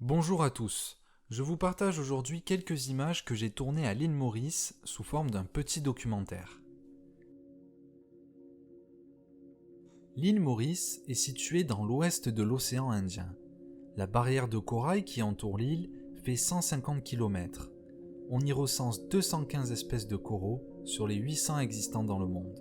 Bonjour à tous, je vous partage aujourd'hui quelques images que j'ai tournées à l'île Maurice sous forme d'un petit documentaire. L'île Maurice est située dans l'ouest de l'océan Indien. La barrière de corail qui entoure l'île fait 150 km. On y recense 215 espèces de coraux sur les 800 existants dans le monde.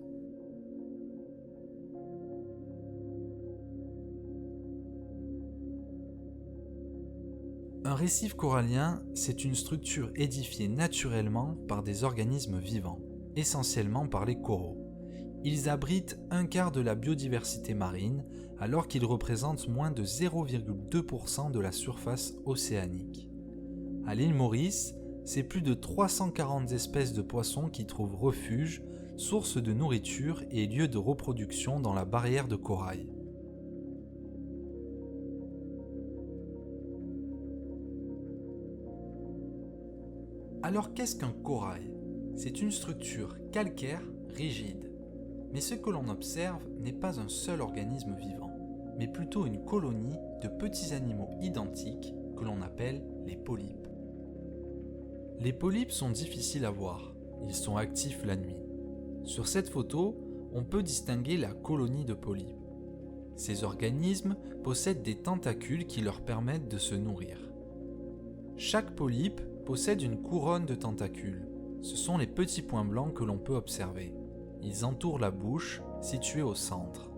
Un récif corallien, c'est une structure édifiée naturellement par des organismes vivants, essentiellement par les coraux. Ils abritent un quart de la biodiversité marine, alors qu'ils représentent moins de 0,2% de la surface océanique. À l'île Maurice, c'est plus de 340 espèces de poissons qui trouvent refuge, source de nourriture et lieu de reproduction dans la barrière de corail. Alors qu'est-ce qu'un corail ? C'est une structure calcaire rigide. Mais ce que l'on observe n'est pas un seul organisme vivant, mais plutôt une colonie de petits animaux identiques que l'on appelle les polypes. Les polypes sont difficiles à voir, ils sont actifs la nuit. Sur cette photo, on peut distinguer la colonie de polypes. Ces organismes possèdent des tentacules qui leur permettent de se nourrir. Chaque polype possède une couronne de tentacules. Ce sont les petits points blancs que l'on peut observer. Ils entourent la bouche, située au centre.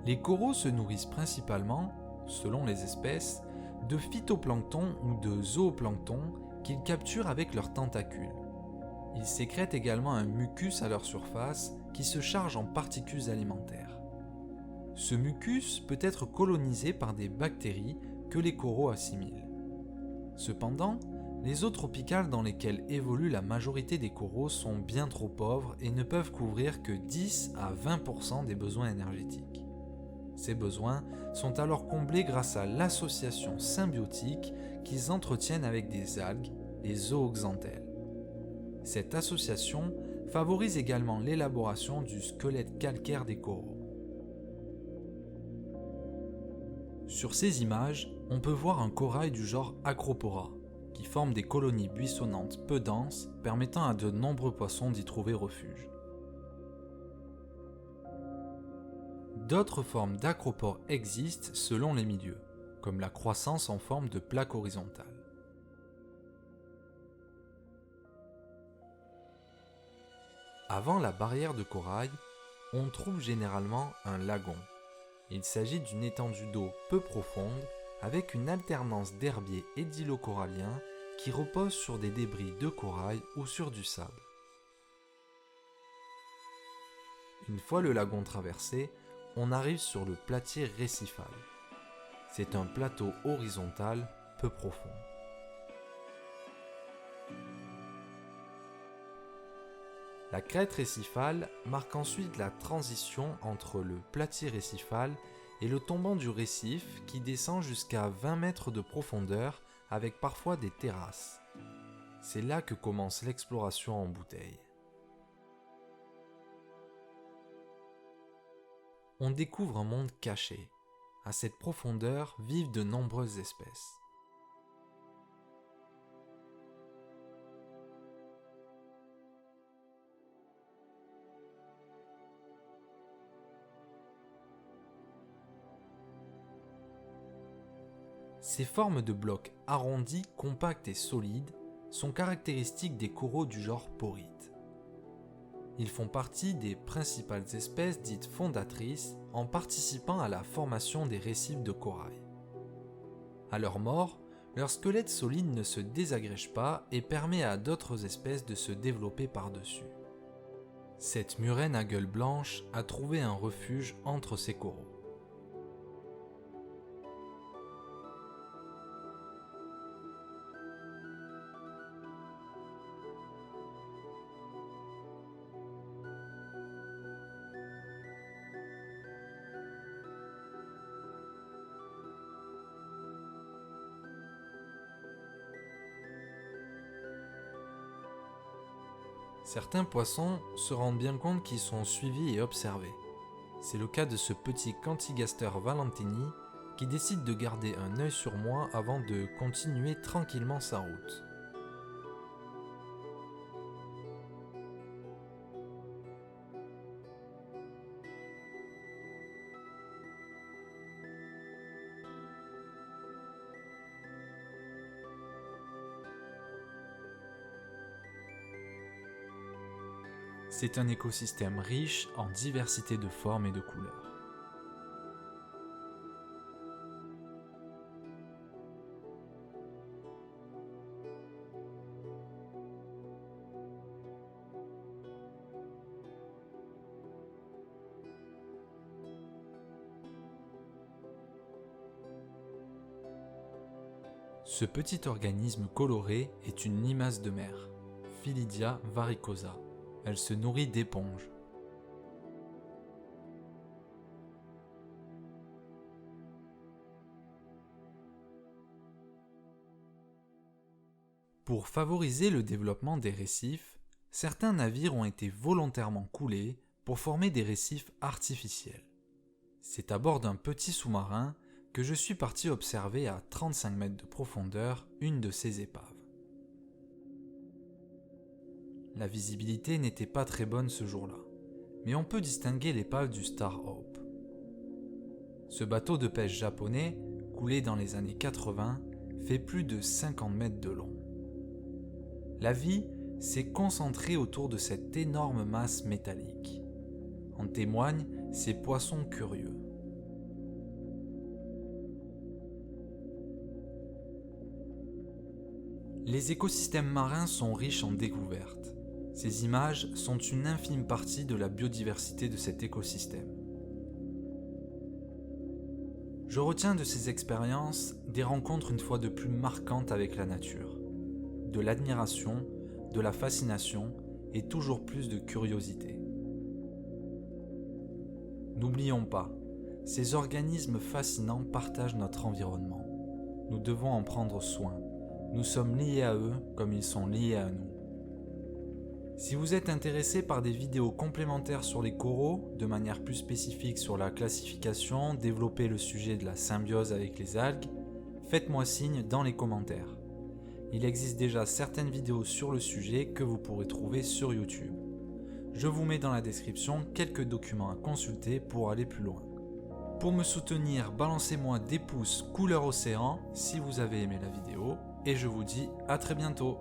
Les coraux se nourrissent principalement, selon les espèces, de phytoplancton ou de zooplancton qu'ils capturent avec leurs tentacules. Ils sécrètent également un mucus à leur surface qui se charge en particules alimentaires. Ce mucus peut être colonisé par des bactéries que les coraux assimilent. Cependant, les eaux tropicales dans lesquelles évolue la majorité des coraux sont bien trop pauvres et ne peuvent couvrir que 10 à 20% des besoins énergétiques. Ces besoins sont alors comblés grâce à l'association symbiotique qu'ils entretiennent avec des algues, les zooxanthelles. Cette association favorise également l'élaboration du squelette calcaire des coraux. Sur ces images, on peut voir un corail du genre Acropora, qui forme des colonies buissonnantes peu denses, permettant à de nombreux poissons d'y trouver refuge. D'autres formes d'acropores existent selon les milieux, comme la croissance en forme de plaque horizontale. Avant la barrière de corail, on trouve généralement un lagon. Il s'agit d'une étendue d'eau peu profonde avec une alternance d'herbiers et d'îlots coralliens qui reposent sur des débris de corail ou sur du sable. Une fois le lagon traversé, on arrive sur le platier récifal. C'est un plateau horizontal peu profond. La crête récifale marque ensuite la transition entre le platier récifal et le tombant du récif qui descend jusqu'à 20 mètres de profondeur avec parfois des terrasses. C'est là que commence l'exploration en bouteille. On découvre un monde caché. À cette profondeur vivent de nombreuses espèces. Ces formes de blocs arrondis, compacts et solides sont caractéristiques des coraux du genre porite. Ils font partie des principales espèces dites fondatrices en participant à la formation des récifs de corail. À leur mort, leur squelette solide ne se désagrège pas et permet à d'autres espèces de se développer par-dessus. Cette murène à gueule blanche a trouvé un refuge entre ces coraux. Certains poissons se rendent bien compte qu'ils sont suivis et observés. C'est le cas de ce petit Cantigaster valentini qui décide de garder un œil sur moi avant de continuer tranquillement sa route. C'est un écosystème riche en diversité de formes et de couleurs. Ce petit organisme coloré est une limace de mer, Phyllidia varicosa. Elle se nourrit d'éponges. Pour favoriser le développement des récifs, certains navires ont été volontairement coulés pour former des récifs artificiels. C'est à bord d'un petit sous-marin que je suis parti observer à 35 mètres de profondeur une de ces épaves. La visibilité n'était pas très bonne ce jour-là, mais on peut distinguer l'épave du Star Hope. Ce bateau de pêche japonais, coulé dans les années 80, fait plus de 50 mètres de long. La vie s'est concentrée autour de cette énorme masse métallique. En témoignent ces poissons curieux. Les écosystèmes marins sont riches en découvertes. Ces images sont une infime partie de la biodiversité de cet écosystème. Je retiens de ces expériences des rencontres une fois de plus marquantes avec la nature, de l'admiration, de la fascination et toujours plus de curiosité. N'oublions pas, ces organismes fascinants partagent notre environnement. Nous devons en prendre soin. Nous sommes liés à eux comme ils sont liés à nous. Si vous êtes intéressé par des vidéos complémentaires sur les coraux, de manière plus spécifique sur la classification, développer le sujet de la symbiose avec les algues, faites-moi signe dans les commentaires. Il existe déjà certaines vidéos sur le sujet que vous pourrez trouver sur YouTube. Je vous mets dans la description quelques documents à consulter pour aller plus loin. Pour me soutenir, balancez-moi des pouces couleur océan si vous avez aimé la vidéo et je vous dis à très bientôt.